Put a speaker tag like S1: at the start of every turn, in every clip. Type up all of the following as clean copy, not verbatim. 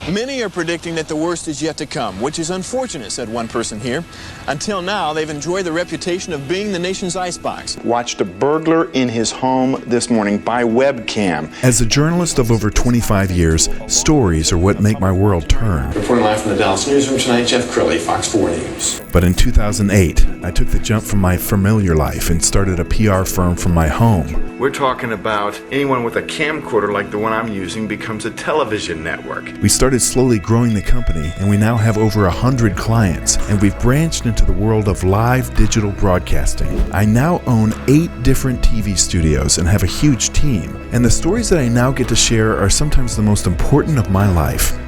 S1: Many are predicting that the worst is yet to come, which is unfortunate, said one person here. Until now, they've enjoyed the reputation of being the nation's icebox.
S2: Watched a burglar in his home this morning by webcam.
S3: As a journalist of over 25 years, stories are what make my world turn.
S1: Reporting live from the Dallas newsroom tonight, Jeff Crilley, Fox 4 News.
S3: But in 2008, I took the jump from my familiar life and started a PR firm from my home.
S2: We're talking about anyone with a camcorder like the one I'm using becomes a television network.
S3: We started slowly growing the company, and we now have over 100 clients, and we've branched into the world of live digital broadcasting. I now own 8 different TV studios and have a huge team, and the stories that I now get to share are sometimes the most important of my life.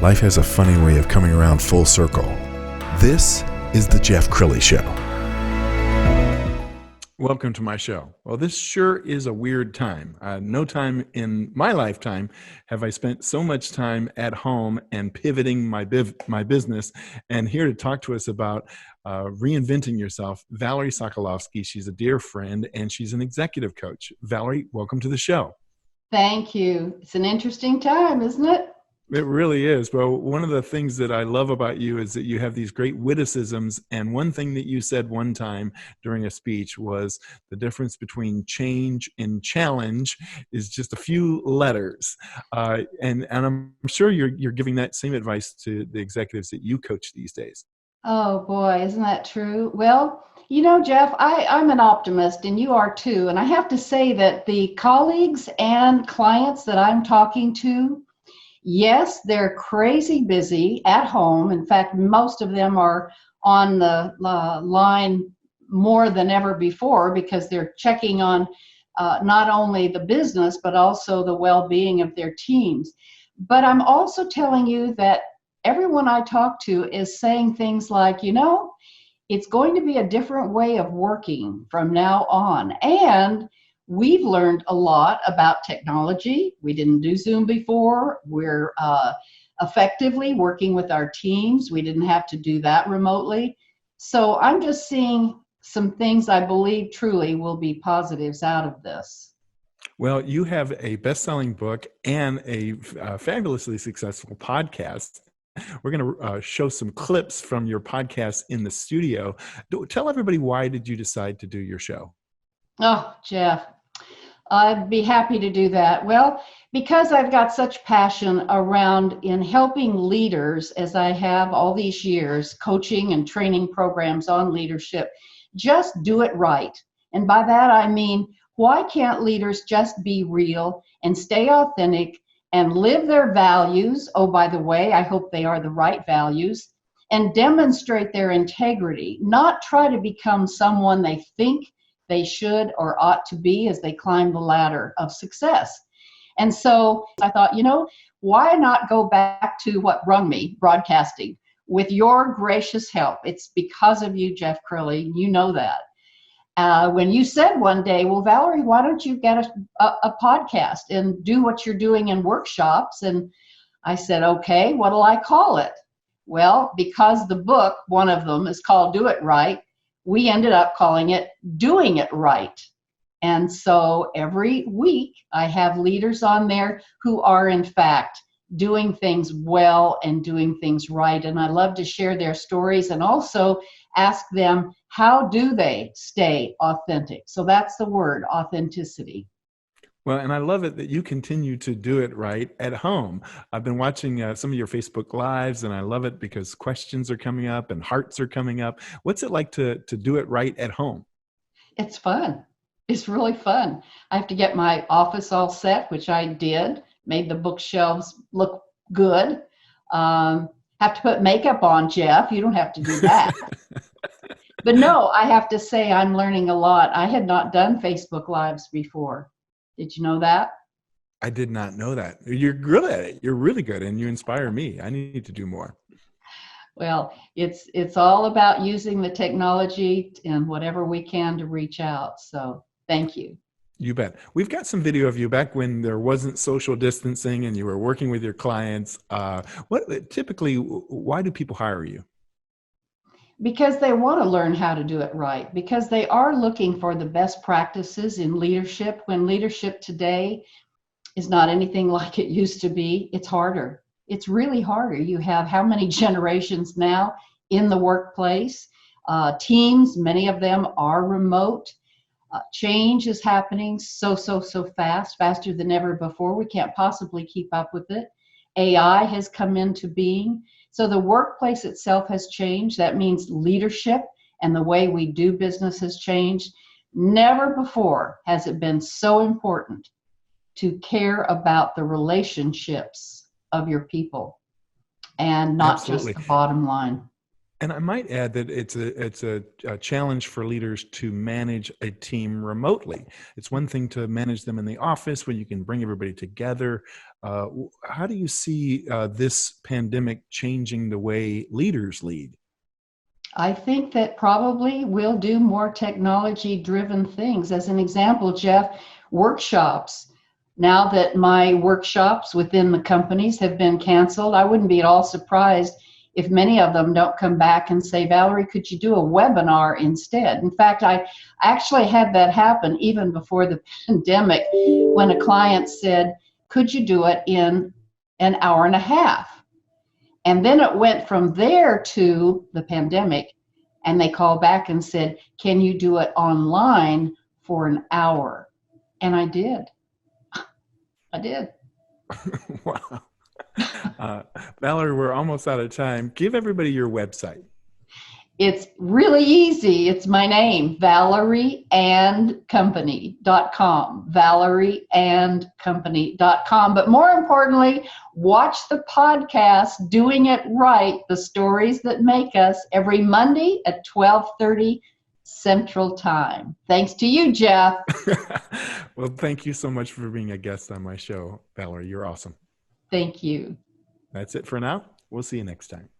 S3: Life has a funny way of coming around full circle. This is the Jeff Crilley Show.
S4: Welcome to my show. Well, this sure is a weird time. No time in my lifetime have I spent so much time at home and pivoting my business. And here to talk to us about reinventing yourself, Valerie Sokolosky. She's a dear friend and she's an executive coach. Valerie, welcome to the show.
S5: Thank you. It's an interesting time, isn't it?
S4: It really is. Well, one of the things that I love about you is that you have these great witticisms. And one thing that you said one time during a speech was the difference between change and challenge is just a few letters. And I'm sure you're giving that same advice to the executives that you coach these days.
S5: Oh boy, isn't that true? Well, you know, Jeff, I'm an optimist and you are too. And I have to say that the colleagues and clients that I'm talking to, yes, they're crazy busy at home. In fact, most of them are on the line more than ever before because they're checking on not only the business, but also the well-being of their teams. But I'm also telling you that everyone I talk to is saying things like, you know, it's going to be a different way of working from now on. And we've learned a lot about technology. We didn't do Zoom before. We're effectively working with our teams. We didn't have to do that remotely. So I'm just seeing some things I believe truly will be positives out of this.
S4: Well, you have a best-selling book and a fabulously successful podcast. We're going to show some clips from your podcast in the studio. Tell everybody, why did you decide to do your show?
S5: Oh, Jeff, I'd be happy to do that. Well, because I've got such passion around in helping leaders, as I have all these years, coaching and training programs on leadership, just do it right. And by that, I mean, why can't leaders just be real and stay authentic and live their values? Oh, by the way, I hope they are the right values, and demonstrate their integrity, not try to become someone they think they should or ought to be as they climb the ladder of success. And so I thought, you know, why not go back to what brung me, broadcasting, with your gracious help? It's because of you, Jeff Crilley. You know that. When you said one day, well, Valerie, why don't you get a podcast and do what you're doing in workshops? And I said, okay, what'll I call it? Well, because the book, one of them, is called Do It Right, we ended up calling it Doing It Right. And so every week I have leaders on there who are in fact doing things well and doing things right. And I love to share their stories and also ask them, how do they stay authentic? So that's the word, authenticity.
S4: Well, and I love it that you continue to do it right at home. I've been watching some of your Facebook Lives, and I love it because questions are coming up and hearts are coming up. What's it like to do it right at home?
S5: It's fun. It's really fun. I have to get my office all set, which I did, made the bookshelves look good. Have to put makeup on, Jeff. You don't have to do that. But no, I have to say I'm learning a lot. I had not done Facebook Lives before. Did you know that?
S4: I did not know that. You're good at it. You're really good, and you inspire me. I need to do more.
S5: Well, it's all about using the technology and whatever we can to reach out. So thank you.
S4: You bet. We've got some video of you back when there wasn't social distancing and you were working with your clients. Typically, why do people hire you?
S5: Because they want to learn how to do it right, because they are looking for the best practices in leadership. When leadership today is not anything like it used to be, it's harder. it's really harder. You have how many generations now in the workplace? Teams, many of them are remote. Change is happening so fast, faster than ever before. We can't possibly keep up with it. AI has come into being. So the workplace itself has changed. That means leadership and the way we do business has changed. Never before has it been so important to care about the relationships of your people and not
S4: Absolutely.
S5: just the bottom line.
S4: And I might add that it's a challenge for leaders to manage a team remotely. It's one thing to manage them in the office when you can bring everybody together. How do you see this pandemic changing the way leaders lead?
S5: I think that probably we'll do more technology-driven things. As an example, Jeff, workshops. Now that my workshops within the companies have been canceled, I wouldn't be at all surprised if many of them don't come back and say, Valerie, could you do a webinar instead? In fact, I actually had that happen even before the pandemic when a client said, could you do it in an hour and a half? And then it went from there to the pandemic, and they called back and said, can you do it online for an hour? And I did. I did.
S4: Wow. Valerie, we're almost out of time. Give everybody your website.
S5: It's really easy. It's my name, ValerieandCompany.com, ValerieandCompany.com. But more importantly, watch the podcast, Doing It Right, The Stories That Make Us, every Monday at 12:30 Central Time. Thanks to you, Jeff.
S4: Well, thank you so much for being a guest on my show, Valerie. You're awesome.
S5: Thank you.
S4: That's it for now. We'll see you next time.